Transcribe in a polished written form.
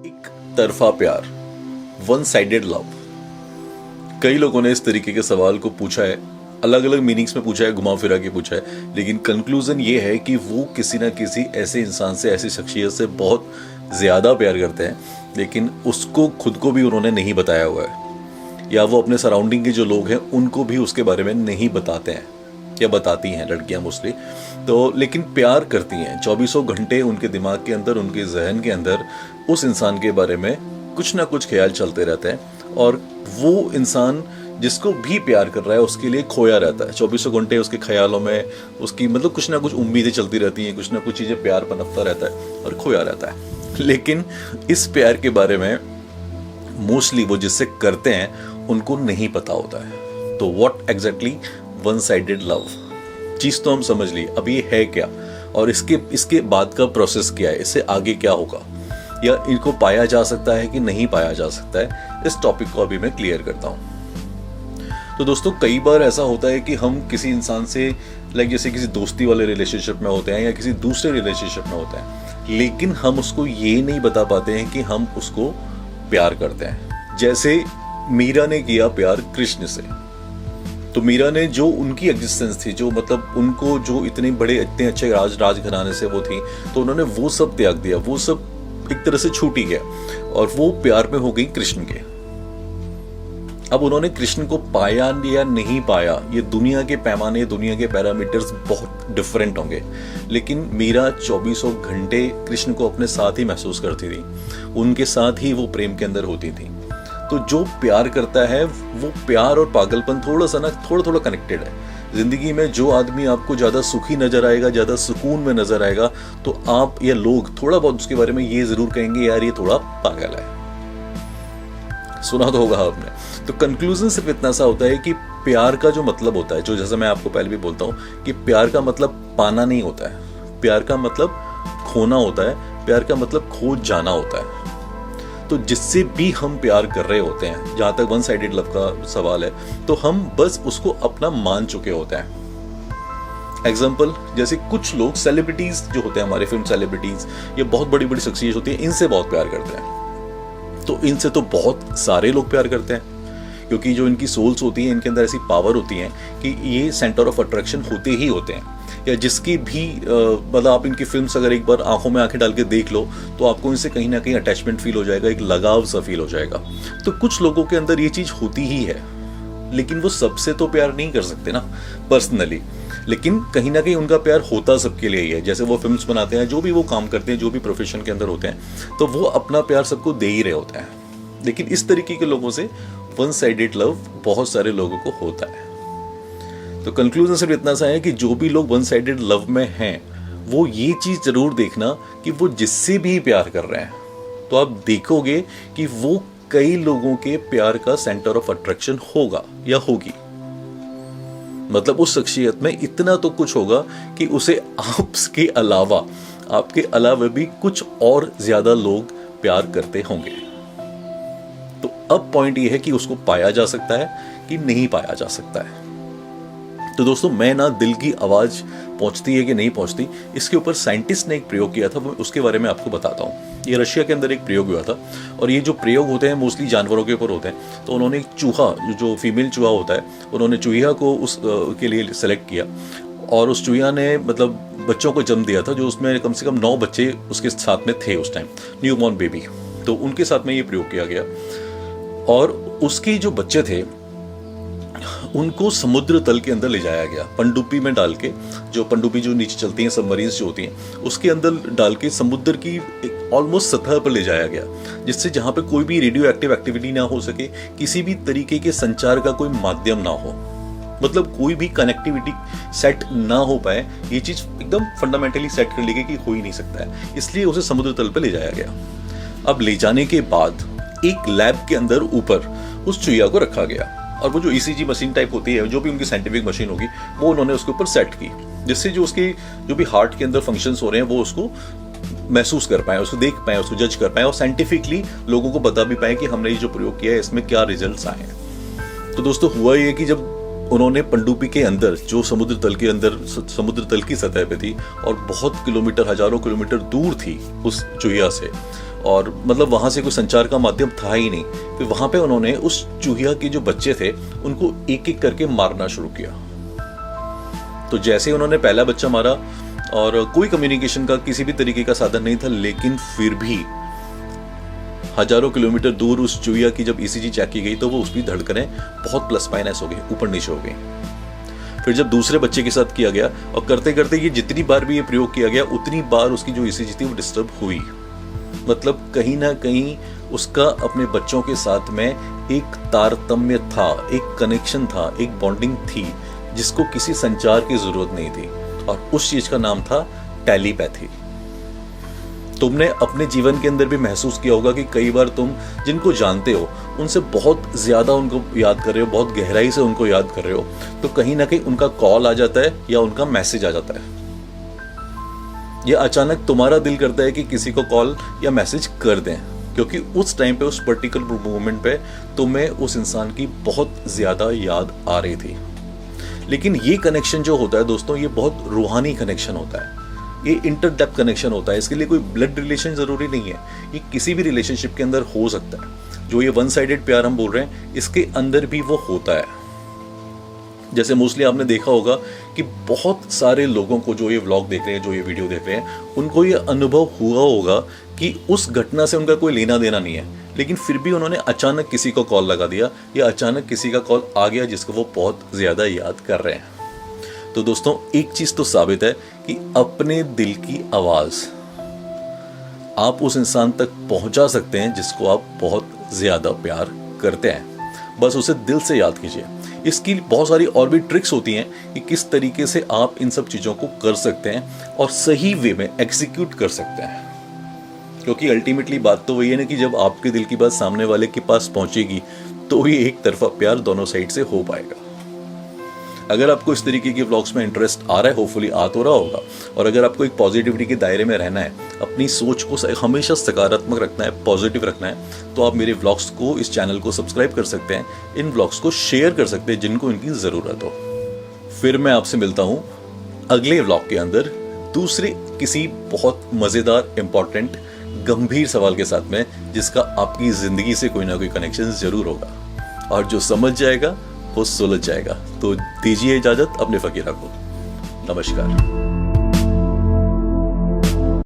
एक तरफा प्यार, वन साइडेड लव। कई लोगों ने इस तरीके के सवाल को पूछा है, अलग अलग मीनिंग्स में पूछा है, घुमा फिरा के पूछा है, लेकिन कंक्लूजन ये है कि वो किसी ना किसी ऐसे इंसान से, ऐसी शख्सियत से बहुत ज़्यादा प्यार करते हैं, लेकिन उसको खुद को भी उन्होंने नहीं बताया हुआ है, या वो अपने सराउंडिंग के जो लोग हैं उनको भी उसके बारे में नहीं बताते हैं, या बताती हैं लड़कियां मोस्टली तो, लेकिन प्यार करती हैं। 24 घंटे उनके दिमाग के अंदर, उनके जहन के अंदर उस इंसान के बारे में कुछ ना कुछ ख्याल चलते रहते हैं, और वो इंसान जिसको भी प्यार कर रहा है उसके लिए खोया रहता है। 24 घंटे उसके ख्यालों में उसकी मतलब कुछ ना कुछ उम्मीदें चलती रहती हैं, कुछ ना कुछ चीज़ें, प्यार पनपता रहता है और खोया रहता है। लेकिन इस प्यार के बारे में मोस्टली वो जिससे करते हैं उनको नहीं पता होता है। तो what exactly one sided love, चीज़ तो हम समझ ली, अब ये है क्या और इसके बाद का प्रोसेस क्या है, इससे आगे क्या होगा, या इनको पाया जा सकता है कि नहीं पाया जा सकता है, इस टॉपिक को अभी मैं क्लियर करता हूँ। तो दोस्तों, कई बार ऐसा होता है कि हम किसी इंसान से जैसे किसी दोस्ती वाले रिलेशनशिप में होते हैं या किसी दूसरे रिलेशनशिप में होते हैं, लेकिन हम उसको ये नहीं बता पाते हैं कि हम उसको प्यार करते हैं। जैसे मीरा ने किया प्यार कृष्ण से, तो मीरा ने जो उनकी एग्जिस्टेंस थी, जो मतलब उनको जो इतने अच्छे राजघराने से वो थी, तो उन्होंने वो सब त्याग दिया, वो सब एक तरह से छूट ही गया और वो प्यार में हो गई कृष्ण के। अब उन्होंने कृष्ण को पाया या नहीं पाया, ये दुनिया के पैमाने, दुनिया के पैरामीटर्स बहुत डिफरेंट होंगे, लेकिन मीरा 24 घंटे कृष्ण को अपने साथ ही महसूस करती थी, उनके साथ ही वो प्रेम के अंदर होती थी। तो जो प्यार करता है, वो प्यार और पागलपन थोड़ा कनेक्टेड है। जिंदगी में जो आदमी आपको ज्यादा सुखी नजर आएगा, ज्यादा सुकून में नजर आएगा, तो आप या लोग थोड़ा बहुत उसके बारे में ये जरूर कहेंगे, यार ये थोड़ा पागल है। सुना तो होगा आपने। तो कंक्लूजन सिर्फ इतना सा होता है कि प्यार का जो मतलब होता है, जो जैसा मैं आपको पहले भी बोलता हूं कि प्यार का मतलब पाना नहीं होता है, प्यार का मतलब खोना होता है, प्यार का मतलब खो जाना होता है। तो जिससे भी हम प्यार कर रहे होते हैं, जहां तक वन साइडेड लव का सवाल है, तो हम बस उसको अपना मान चुके होते हैं। एग्जाम्पल, जैसे कुछ लोग सेलिब्रिटीज जो होते हैं, हमारे फिल्म सेलिब्रिटीज, ये बहुत बड़ी बड़ी शख्सियत होती है, इनसे बहुत प्यार करते हैं। तो इनसे तो बहुत सारे लोग प्यार करते हैं, क्योंकि जो इनकी सोल्स होती हैं, इनके अंदर ऐसी पावर होती है कि ये सेंटर ऑफ अट्रैक्शन होते ही होते हैं। या जिसकी भी मतलब आप इनकी फिल्म्स अगर एक बार आंखों में आंखें डाल के देख लो, तो आपको इनसे कहीं ना कहीं अटैचमेंट फील हो जाएगा, एक लगाव सा फील हो जाएगा। तो कुछ लोगों के अंदर ये चीज होती ही है, लेकिन वो सबसे तो प्यार नहीं कर सकते ना पर्सनली, लेकिन कहीं ना कहीं उनका प्यार होता सबके लिए ही है। जैसे वो फिल्म्स बनाते हैं, जो भी वो काम करते हैं, जो भी प्रोफेशन के अंदर होते हैं, तो वो अपना प्यार सबको दे ही रहे होते हैं। लेकिन इस तरीके के लोगों से वन साइडेड लव बहुत सारे लोगों को होता है। तो कंक्लूजन सिर्फ इतना सा है कि जो भी लोग वन साइडेड लव में हैं, वो ये चीज जरूर देखना कि वो जिससे भी प्यार कर रहे हैं, तो आप देखोगे कि वो कई लोगों के प्यार का सेंटर ऑफ अट्रैक्शन होगा या होगी। मतलब उस शख्सियत में इतना तो कुछ होगा कि उसे आपके अलावा भी कुछ और ज्यादा लोग प्यार करते होंगे। तो अब पॉइंट ये है कि उसको पाया जा सकता है कि नहीं पाया जा सकता है। तो दोस्तों, मैं ना दिल की आवाज पहुंचती है कि नहीं पहुंचती, इसके ऊपर साइंटिस्ट ने एक प्रयोग किया था, उसके बारे में आपको बताता हूं। ये रशिया के अंदर एक प्रयोग हुआ था, और ये जो प्रयोग होते हैं मोस्टली जानवरों के ऊपर होते हैं। तो उन्होंने एक चूहा, जो फीमेल चूहा होता है, उन्होंने चूहिया को उस के लिए सेलेक्ट किया, और उस चूहिया ने मतलब बच्चों को जन्म दिया था, जो उसमें कम से कम 9 बच्चे उसके साथ में थे उस टाइम, न्यू बॉर्न बेबी। तो उनके साथ में ये प्रयोग किया गया, और उसके जो बच्चे थे उनको समुद्र तल के अंदर ले जाया गया, पनडुब्बी में डाल के, जो पनडुब्बी जो नीचे चलती हैं, सबमरीन्स जो होती हैं, उसके अंदर डाल के समुद्र की ऑलमोस्ट सतह पर ले जाया गया, जिससे जहां पे कोई भी रेडियो एक्टिव एक्टिविटी ना हो सके, किसी भी तरीके के संचार का कोई माध्यम ना हो, मतलब कोई भी कनेक्टिविटी सेट ना हो पाए। ये चीज एकदम फंडामेंटली सेट कर ली गई कि हो ही नहीं सकता है, इसलिए उसे समुद्र तल पर ले जाया गया। अब ले जाने के बाद एक लैब के अंदर ऊपर उस चूहिया को रखा गया, और वो जो ईसीजी मशीन टाइप होती है, जो भी उनकी साइंटिफिक मशीन होगी, वो उन्होंने उसके ऊपर सेट की, जिससे जो उसके जो भी हार्ट के अंदर फंक्शंस हो रहे हैं, वो उसको महसूस कर पाए, उसको देख पाए, उसको जज कर पाए, और साइंटिफिकली लोगों को बता भी पाए कि हमने ये जो प्रयोग किया है, इसमें क्या रिजल्ट्स आए हैं। तो दोस्तों, हुआ ये कि जब उन्होंने पनडुब्बी के अंदर, जो समुद्र तल की सतह पे थी और बहुत किलोमीटर, हजारों किलोमीटर दूर थी उस चूहिया से, और मतलब वहाँ से कोई संचार का माध्यम था ही नहीं। फिर वहाँ पे उन्होंने उस चूहिया के जो बच्चे थे उनको एक एक करके मारना शुरू किया। तो जैसे ही उन्होंने पहला बच्चा मारा और कोई कम्युनिकेशन का किसी भी तरीके का साधन नहीं था, लेकिन फिर भी हजारों किलोमीटर दूर उस चूहिया की जब ईसीजी चेक की गई तो वो उसकी धड़कनें बहुत प्लस माइनस हो गई, ऊपर नीचे हो गई। फिर जब दूसरे बच्चे के साथ किया गया और करते करते ये जितनी बार भी ये प्रयोग किया गया उतनी बार उसकी जो ईसीजी थी वो डिस्टर्ब हुई। मतलब कहीं ना कहीं उसका अपने बच्चों के साथ में एक तारतम्य था, एक कनेक्शन था, एक बॉन्डिंग थी जिसको किसी संचार की जरूरत नहीं थी, और उस चीज का नाम था टेलीपैथी। तुमने अपने जीवन के अंदर भी महसूस किया होगा कि कई बार तुम जिनको जानते हो उनसे बहुत ज्यादा उनको याद कर रहे हो, बहुत गहराई से उनको याद कर रहे हो, तो कहीं ना कहीं उनका कॉल आ जाता है या उनका मैसेज आ जाता है, या अचानक तुम्हारा दिल करता है कि किसी को कॉल या मैसेज कर दें, क्योंकि उस टाइम पे, उस पर्टिकुलर मोमेंट पे तुम्हें उस इंसान की बहुत ज्यादा याद आ रही थी। लेकिन ये कनेक्शन जो होता है दोस्तों, ये बहुत रूहानी कनेक्शन होता है, ये इंटरडेप्थ कनेक्शन होता है। इसके लिए कोई ब्लड रिलेशन जरूरी नहीं है, ये किसी भी रिलेशनशिप के अंदर हो सकता है। जो ये वन साइडेड प्यार हम बोल रहे हैं, इसके अंदर भी वो होता है। जैसे मोस्टली आपने देखा होगा कि बहुत सारे लोगों को जो ये व्लॉग देख रहे हैं, जो ये वीडियो देख रहे हैं, उनको ये अनुभव हुआ होगा कि उस घटना से उनका कोई लेना देना नहीं है, लेकिन फिर भी उन्होंने अचानक किसी को कॉल लगा दिया या अचानक किसी का कॉल आ गया जिसको वो बहुत ज्यादा याद कर रहे हैं। तो दोस्तों एक चीज तो साबित है कि अपने दिल की आवाज आप उस इंसान तक पहुंचा सकते हैं जिसको आप बहुत ज्यादा प्यार करते हैं। बस उसे दिल से याद कीजिए। इसकी बहुत सारी और भी ट्रिक्स होती हैं कि किस तरीके से आप इन सब चीजों को कर सकते हैं और सही वे में एग्जीक्यूट कर सकते हैं, क्योंकि अल्टीमेटली बात तो वही है ना कि जब आपके दिल की बात सामने वाले के पास पहुंचेगी तो ही एक तरफा प्यार दोनों साइड से हो पाएगा। अगर आपको इस तरीके के व्लॉग्स में इंटरेस्ट आ रहा है, होपफुली आ तो रहा होगा, और अगर आपको एक पॉजिटिविटी के दायरे में रहना है, अपनी सोच को हमेशा सकारात्मक रखना है, पॉजिटिव रखना है, तो आप मेरे व्लॉग्स को, इस चैनल को सब्सक्राइब कर सकते हैं, इन व्लॉग्स को शेयर कर सकते हैं जिनको इनकी ज़रूरत हो। फिर मैं आपसे मिलता हूँ अगले व्लॉग के अंदर दूसरे किसी बहुत मज़ेदार, इंपॉर्टेंट, गंभीर सवाल के साथ में, जिसका आपकी ज़िंदगी से कोई ना कोई कनेक्शन ज़रूर होगा, और जो समझ जाएगा वो सुलझ जाएगा। तो दीजिए इजाजत अपने फकीरा को। नमस्कार।